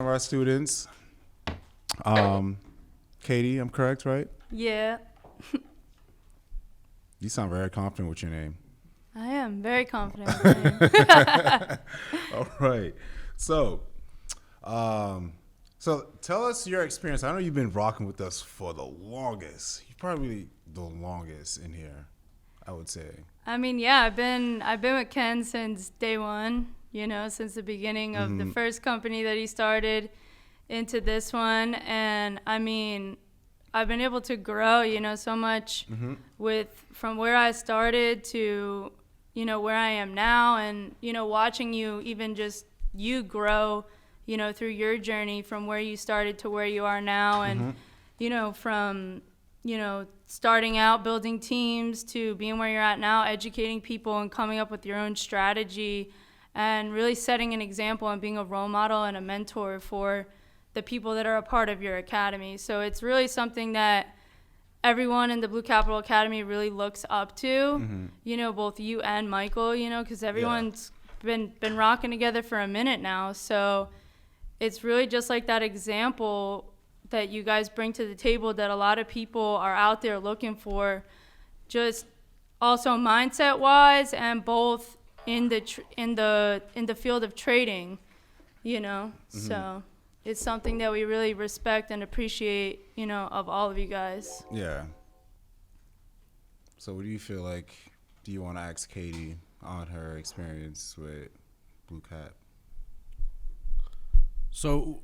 Of our students. Um, Katie, I'm correct, right? Yeah, You sound very confident with your name. I am very confident with my name. All right. So, so tell us your experience. I know you've been rocking with us for the longest. You're probably the longest in here, I would say. I mean, yeah, I've been with Ken since day one. Since the beginning of the first company that he started into this one, and I mean, I've been able to grow, so much with from where I started to, where I am now, and watching you even just you grow, through your journey from where you started to where you are now, and from starting out building teams to being where you're at now, educating people and coming up with your own strategy and really setting an example and being a role model and a mentor for the people that are a part of your academy. So it's really something that everyone in the Blue Capital Academy really looks up to, both you and Michael, because everyone's been rocking together for a minute now. So it's really just like that example that you guys bring to the table that a lot of people are out there looking for, just also mindset wise and both in the field of trading, So it's something that we really respect and appreciate, of all of you guys. Yeah. So what do you feel like, do you want to ask Katie on her experience with Blue Cap? So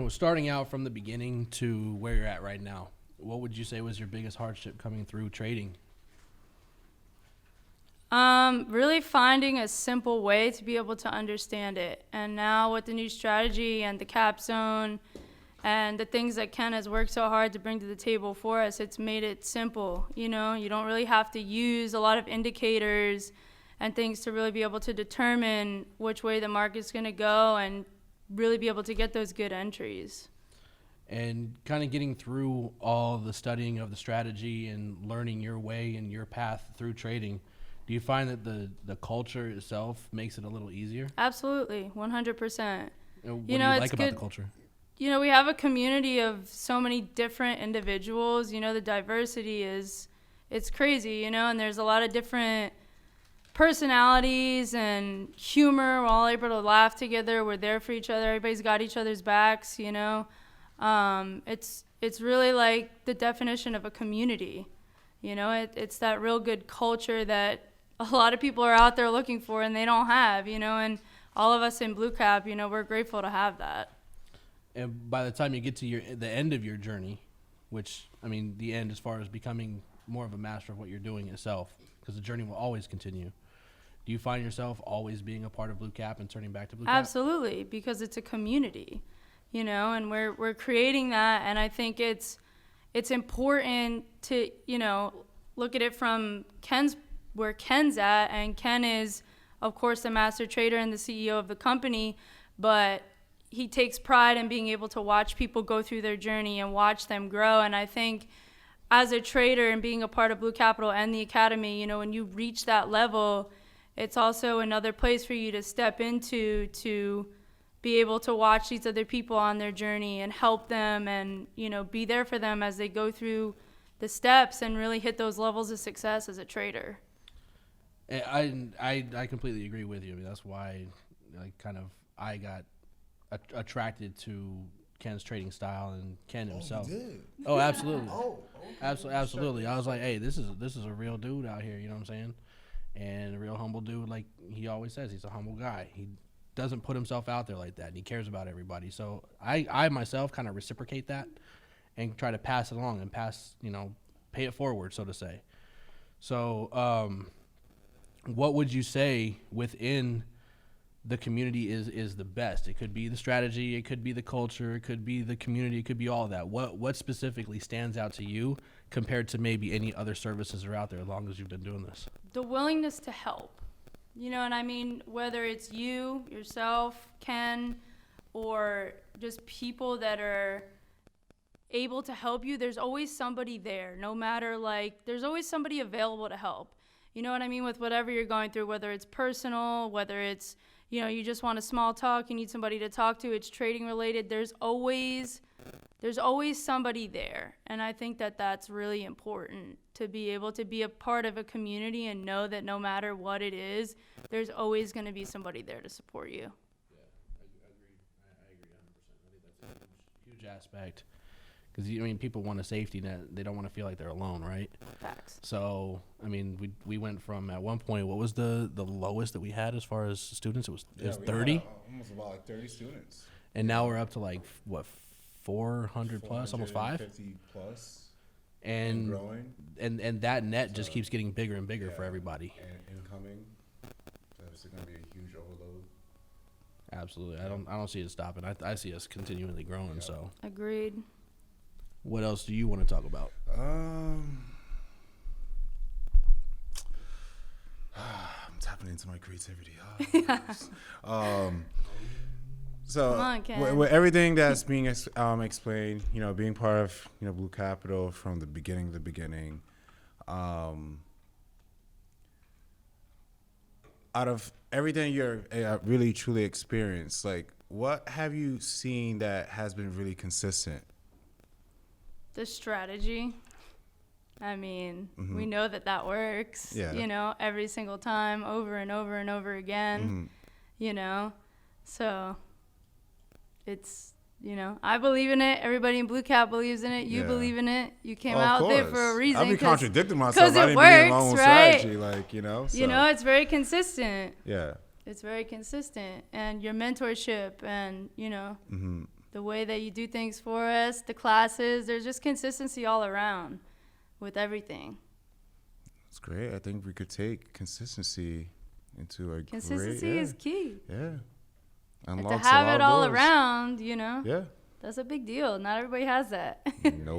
starting out from the beginning to where you're at right now, what would you say was your biggest hardship coming through trading? Really finding a simple way to be able to understand it. And now with the new strategy and the cap zone and the things that Ken has worked so hard to bring to the table for us, it's made it simple. You don't really have to use a lot of indicators and things to really be able to determine which way the market's going to go and really be able to get those good entries. And kind of getting through all the studying of the strategy and learning your way and your path through trading, do you find that the culture itself makes it a little easier? Absolutely, 100%. What do you like about the culture? We have a community of so many different individuals. The diversity it's crazy, and there's a lot of different personalities and humor. We're all able to laugh together. We're there for each other. Everybody's got each other's backs, It's really like the definition of a community. It's that real good culture that a lot of people are out there looking for and they don't have, and all of us in Blue Cap, we're grateful to have that. And by the time you get to the end of your journey, which, I mean, the end as far as becoming more of a master of what you're doing itself, because the journey will always continue, do you find yourself always being a part of Blue Cap and turning back to Blue Cap? Absolutely, because it's a community, and we're creating that, and I think it's important to, look at it from where Ken's at, and Ken is, of course, the master trader and the CEO of the company, but he takes pride in being able to watch people go through their journey and watch them grow. And I think as a trader and being a part of Blue Capital and the Academy, when you reach that level, it's also another place for you to step into to be able to watch these other people on their journey and help them and, be there for them as they go through the steps and really hit those levels of success as a trader. I completely agree with you. I mean, that's why I got attracted to Ken's trading style and Ken himself. You did? Oh, absolutely. Absolutely. I was like, hey, this is a real dude out here, you know what I'm saying? And a real humble dude, like he always says, he's a humble guy. He doesn't put himself out there like that, and he cares about everybody. So I myself kind of reciprocate that and try to pass it along and pay it forward, so to say. So what would you say within the community is the best? It could be the strategy, it could be the culture, it could be the community, it could be all of that. What specifically stands out to you compared to maybe any other services that are out there as long as you've been doing this? The willingness to help. And I mean, whether it's you, yourself, Ken, or just people that are able to help you, there's always somebody there. No matter, there's always somebody available to help. You know what I mean? With whatever you're going through, whether it's personal, whether it's, you know, you just want a small talk, you need somebody to talk to, it's trading related, there's always somebody there. And I think that that's really important, to be able to be a part of a community and know that no matter what it is, there's always going to be somebody there to support you. Yeah, I agree. I agree 100%. I think that's a huge aspect. Because, I mean, people want a safety net. They don't want to feel like they're alone, right? Facts. So, I mean, we went from, at one point, what was the lowest that we had as far as students? It was 30? Almost about like 30 students. And now we're up to like, what, 400 plus, almost 5? 50 plus. And growing. And that net just keeps getting bigger and bigger for everybody. And incoming. That's going to be a huge overload. Absolutely. I don't see it stopping. I see us continually growing, so. Agreed. What else do you want to talk about? I'm tapping into my creativity. So Come on, Ken. with everything that's being explained, you know, being part of, you know, Blue Capital from the beginning, out of everything you're really truly experienced, like, what have you seen that has been really consistent? The strategy. I mean, we know that works, you know, every single time, over and over and over again, you know. So it's, you know, I believe in it. Everybody in Blue Cap believes in it. You believe in it. You came out there for a reason. I'll be contradicting myself. Because I it didn't believe in my works, own right? strategy, like, you know. So. You know, it's very consistent. Yeah. It's very consistent. And your mentorship and, you know, the way that you do things for us, the classes, there's just consistency all around with everything. That's great. I think we could take consistency into a Consistency is key. Yeah. And to have it all around, you know, Yeah. that's a big deal. Not everybody has that. No